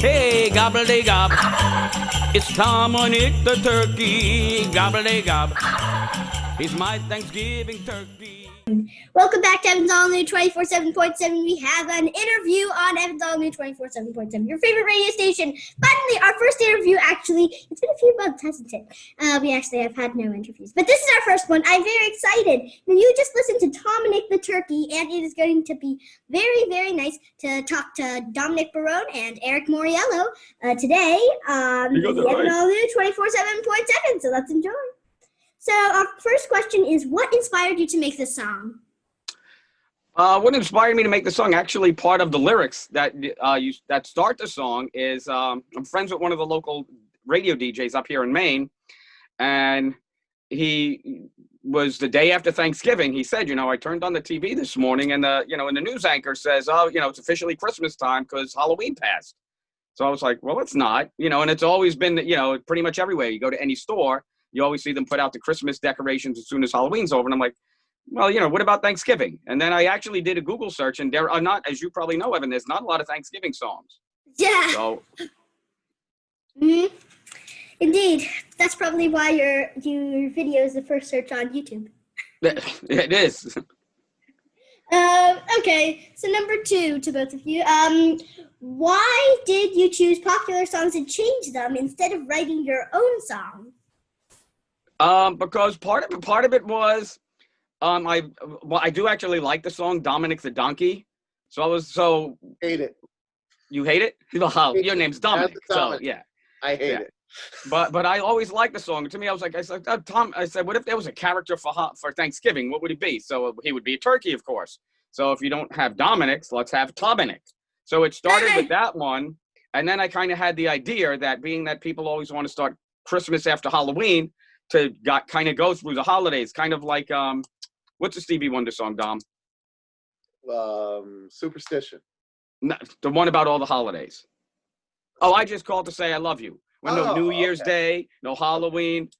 Hey, gobble-de-gob, it's Tominick the Turkey, gobble-de-gob, he's my Thanksgiving turkey. Welcome back to Evan's All New 24/7.7. We have an interview on Evan's All New 24/7.7, your favorite radio station. Finally, our first interview, actually. It's been a few months, hasn't it? We actually have had no interviews. But this is our first one. I'm very excited. And you just listened to Tominick the Turkey, and it is going to be very, very nice to talk to Dominic Barone and Eric Moriello today on the Evan All New 24/7.7. So let's enjoy. So our first question is, what inspired you to make this song? What inspired me to make the song? Actually, part of the lyrics that that start the song is I'm friends with one of the local radio DJs up here in Maine, and he was the day after Thanksgiving. He said, I turned on the TV this morning, and and the news anchor says, it's officially Christmas time because Halloween passed. So I was like, well, it's not, and it's always been, pretty much everywhere. You go to any store, you always see them put out the Christmas decorations as soon as Halloween's over. And I'm like, well, what about Thanksgiving? And then I actually did a Google search, and there are not, as you probably know, Evan, there's not a lot of Thanksgiving songs. Yeah. So. Mm-hmm. Indeed. That's probably why your video is the first search on YouTube. It is. Okay, so number 2 to both of you. Why did you choose popular songs and change them instead of writing your own song? Because part of it was, I do actually like the song Dominick the Donkey. So hate it. You hate it? Well, your name's Dominic. So yeah. I hate it. But I always liked the song. To me, I said, Tom, what if there was a character for Thanksgiving? What would he be? So he would be a turkey, of course. So if you don't have Dominic's, let's have Tominick. So it started with that one. And then I kind of had the idea that being that people always want to start Christmas after Halloween, to kind of go through the holidays, kind of like what's the Stevie Wonder song, Dom? Superstition. No, the one about all the holidays. Oh, I just called to say I love you. Well, no New Year's Day, no Halloween.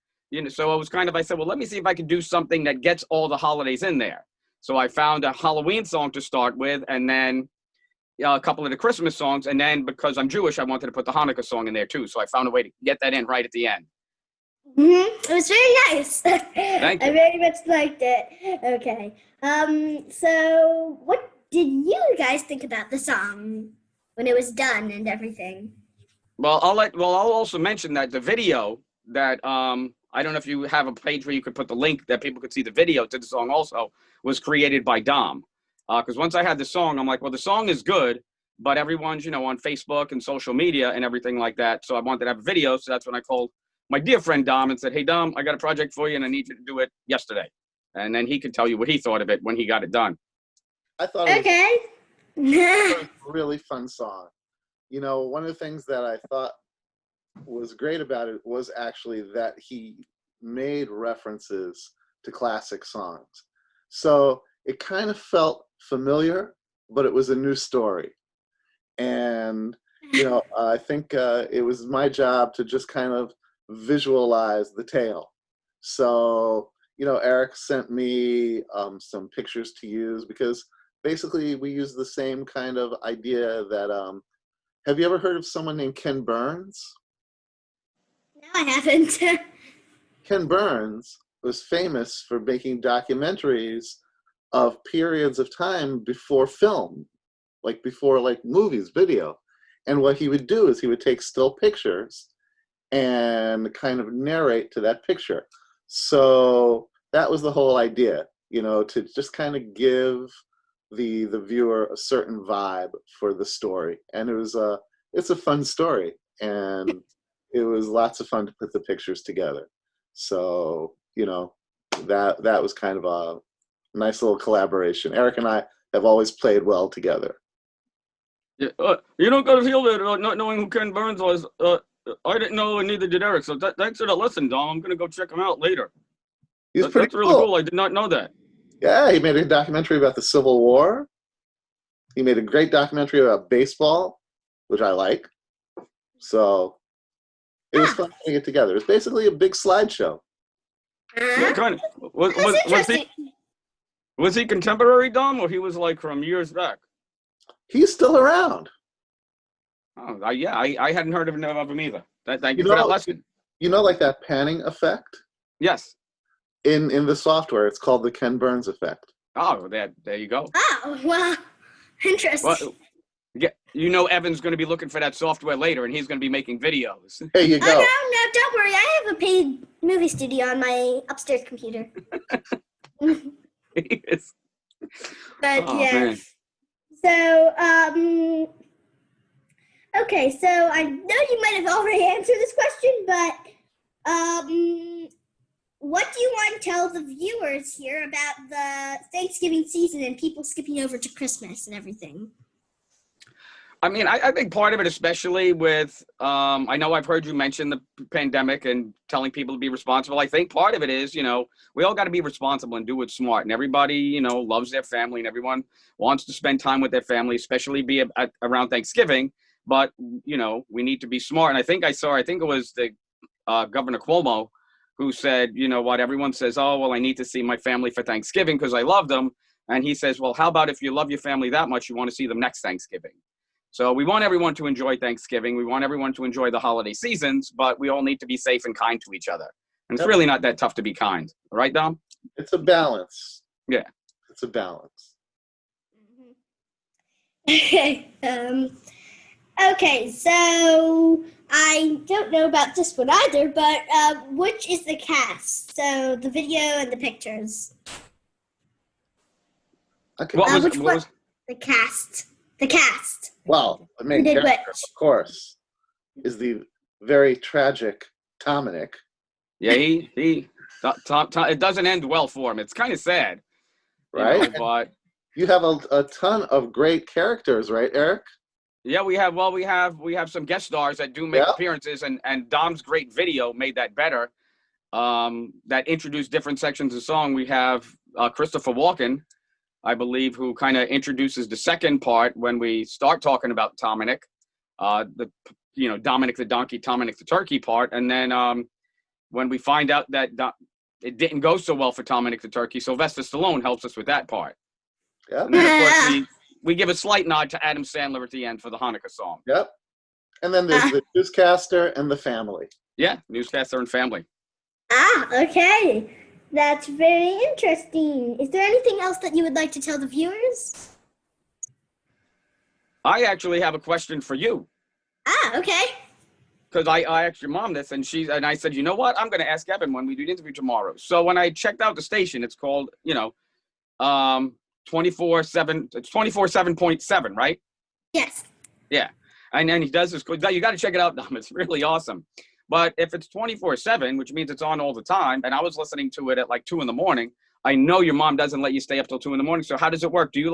So I said, well, let me see if I can do something that gets all the holidays in there. So I found a Halloween song to start with, and then a couple of the Christmas songs, and then because I'm Jewish, I wanted to put the Hanukkah song in there too. So I found a way to get that in right at the end. Mm-hmm. It was very nice. Thank you. I very much liked it. Okay. So what did you guys think about the song when it was done and everything? Well, I'll also mention that the video that I don't know if you have a page where you could put the link that people could see the video to the song also was created by Dom. Because once I had the song, I'm like, well, the song is good, but everyone's, on Facebook and social media and everything like that. So I wanted to have a video. So that's when I called my dear friend Dom and said, hey, Dom, I got a project for you and I need you to do it yesterday. And then he could tell you what he thought of it when he got it done. I thought it was a really fun song. One of the things that I thought was great about it was actually that he made references to classic songs. So it kind of felt familiar, but it was a new story. And, I think it was my job to just kind of visualize the tale. So, Eric sent me some pictures to use because basically we use the same kind of idea that, have you ever heard of someone named Ken Burns? No, I haven't. Ken Burns was famous for making documentaries of periods of time before film, before movies, video. And what he would do is he would take still pictures and kind of narrate to that picture. So that was the whole idea, to just kind of give the viewer a certain vibe for the story. And it's a fun story, and it was lots of fun to put the pictures together. So, that was kind of a nice little collaboration. Eric and I have always played well together. Yeah, you don't got to feel that not knowing who Ken Burns was. I didn't know, and neither did Eric. So thanks for the lesson, Dom. I'm going to go check him out later. That's really cool. I did not know that. Yeah, he made a documentary about the Civil War. He made a great documentary about baseball, which I like. So it was fun putting it together. It's basically a big slideshow. Yeah, kind of. Was he contemporary, Dom, or he was from years back? He's still around. Oh, yeah, I hadn't heard of him either. Thank you You for that know, lesson. you know, like that panning effect Yes. in the software. It's called the Ken Burns effect. Oh, there you go. Oh, wow. Interesting. Well, yeah, you know Evan's going to be looking for that software later, and he's going to be making videos. There you go. Oh, no, don't worry. I have a paid movie studio on my upstairs computer. Yes. But, Oh, yeah. man. So, okay, so I know you might have already answered this question, but what do you want to tell the viewers here about the Thanksgiving season and people skipping over to Christmas and everything? I mean, I think part of it, especially with, I know I've heard you mention the pandemic and telling people to be responsible. I think part of it is, we all got to be responsible and do it smart. And everybody, loves their family and everyone wants to spend time with their family, especially be around Thanksgiving. But, we need to be smart. And I think it was the Governor Cuomo who said, you know what, everyone says, oh, well, I need to see my family for Thanksgiving because I love them. And he says, well, how about if you love your family that much, you want to see them next Thanksgiving? So we want everyone to enjoy Thanksgiving. We want everyone to enjoy the holiday seasons, but we all need to be safe and kind to each other. And it's really not that tough to be kind. Right, Dom? It's a balance. Yeah. It's a balance. Okay. Okay, so I don't know about this one either, but which is the cast? So the video and the pictures. Okay. What was the cast? The cast. Well, the main Who did character, which? of course, is the very tragic Tominick. Yeah, it doesn't end well for him. It's kind of sad. Right? But you have a ton of great characters, right, Eric? yeah, we have some guest stars that do make appearances, and Dom's great video made that better. That introduced different sections of the song. We have Christopher Walken, I believe, who kind of introduces the second part when we start talking about Tominick, Dominic the Donkey, Tominick the Turkey part. And then when we find out that it didn't go so well for Tominick the Turkey, Sylvester Stallone helps us with that part. Yeah. And then, of course, we give a slight nod to Adam Sandler at the end for the Hanukkah song. Yep. And then there's the newscaster and the family. Yeah, newscaster and family. Okay. That's very interesting. Is there anything else that you would like to tell the viewers? I actually have a question for you. Okay. Because I asked your mom this, and I said, you know what? I'm going to ask Evan when we do the interview tomorrow. So when I checked out the station, it's called, 24/7. It's 24/7.7, right? Yes. Yeah. And then he does this. You got to check it out, Dom. It's really awesome. But if it's 24/7, which means it's on all the time, and I was listening to it at like 2 a.m, I know your mom doesn't let you stay up till 2 a.m. So how does it work? Do you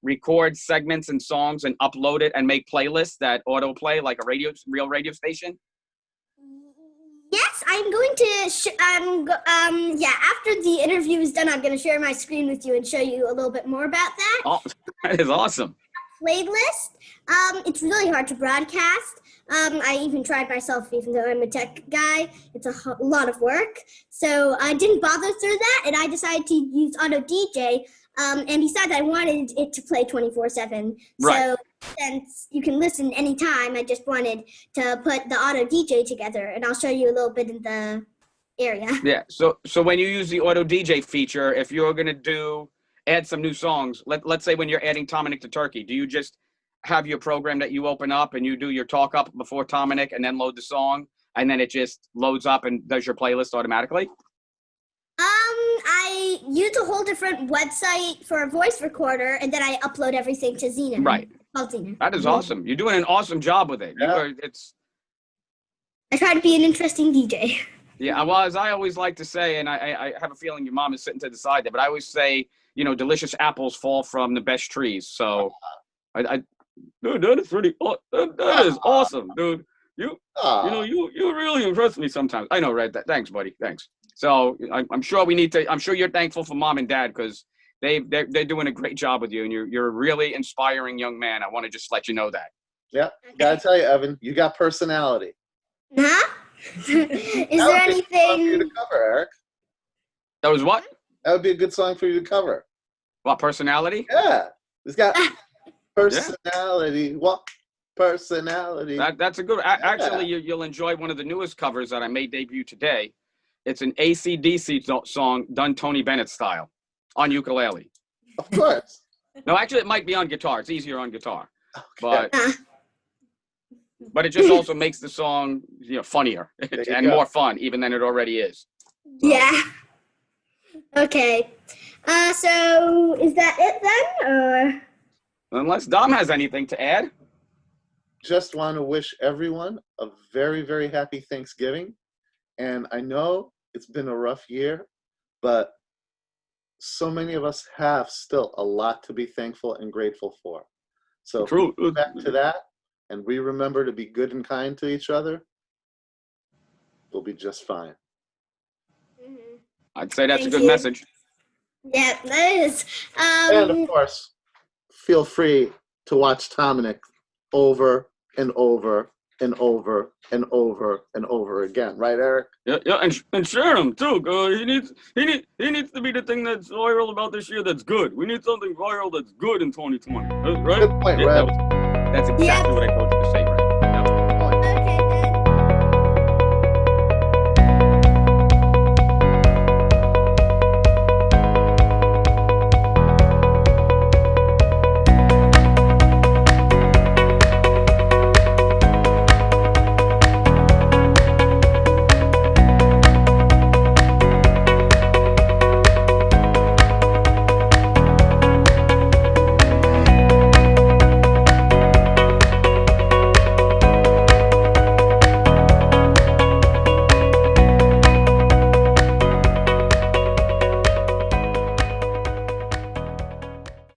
record segments and songs and upload it and make playlists that autoplay like a real radio station? Yes, I'm going to. After the interview is done, I'm going to share my screen with you and show you a little bit more about that. Oh, that is awesome. Playlist. It's really hard to broadcast. I even tried myself, even though I'm a tech guy. It's a lot of work. So I didn't bother through that, and I decided to use Auto DJ. And besides, I wanted it to play 24/7. Right. So since you can listen anytime, I just wanted to put the Auto DJ together, and I'll show you a little bit in the area. Yeah. So when you use the Auto DJ feature, if you're gonna add some new songs, let's say when you're adding Tominick the Turkey, do you just have your program that you open up and you do your talk up before Tominick and then load the song, and then it just loads up and does your playlist automatically? I use a whole different website for a voice recorder, and then I upload everything to Xena. Right. Xena. That is awesome. You're doing an awesome job with it. Yeah. I try to be an interesting DJ. Yeah, well, as I always like to say, and I have a feeling your mom is sitting to the side there, but I always say, delicious apples fall from the best trees. So, dude, that is really, that is awesome, dude. You really impress me sometimes. I know, right? Thanks, buddy. Thanks. So I'm sure I'm sure you're thankful for mom and dad because they're doing a great job with you, and you're a really inspiring young man. I want to just let you know that. Yeah, gotta tell you, Evan, you got personality. Huh? Is there anything for you to cover, Eric? That was what? That would be a good song for you to cover. What, personality? Yeah, he's got Personality. What? Personality. That's a good. Actually, you'll enjoy one of the newest covers that I made debut today. It's an AC/DC song done Tony Bennett style on ukulele. Of course. No, actually, it might be on guitar. It's easier on guitar, Okay. but it just also makes the song funnier and go. more fun, even than it already is. Yeah. Okay. So is that it then, or? Unless Dom has anything to add. Just want to wish everyone a very, very happy Thanksgiving. And I know it's been a rough year, but so many of us have still a lot to be thankful and grateful for. So if we go back to that and we remember to be good and kind to each other, we'll be just fine. I'd say that's Thank a good you. message. Yeah, that is. And of course, feel free to watch Tominick over and over and over and over and over again, right, Eric? Yeah, and share him too. He needs to be the thing that's viral about this year. That's good. We need something viral that's good in 2020, right? Good point, Red. That's exactly what I told you to say.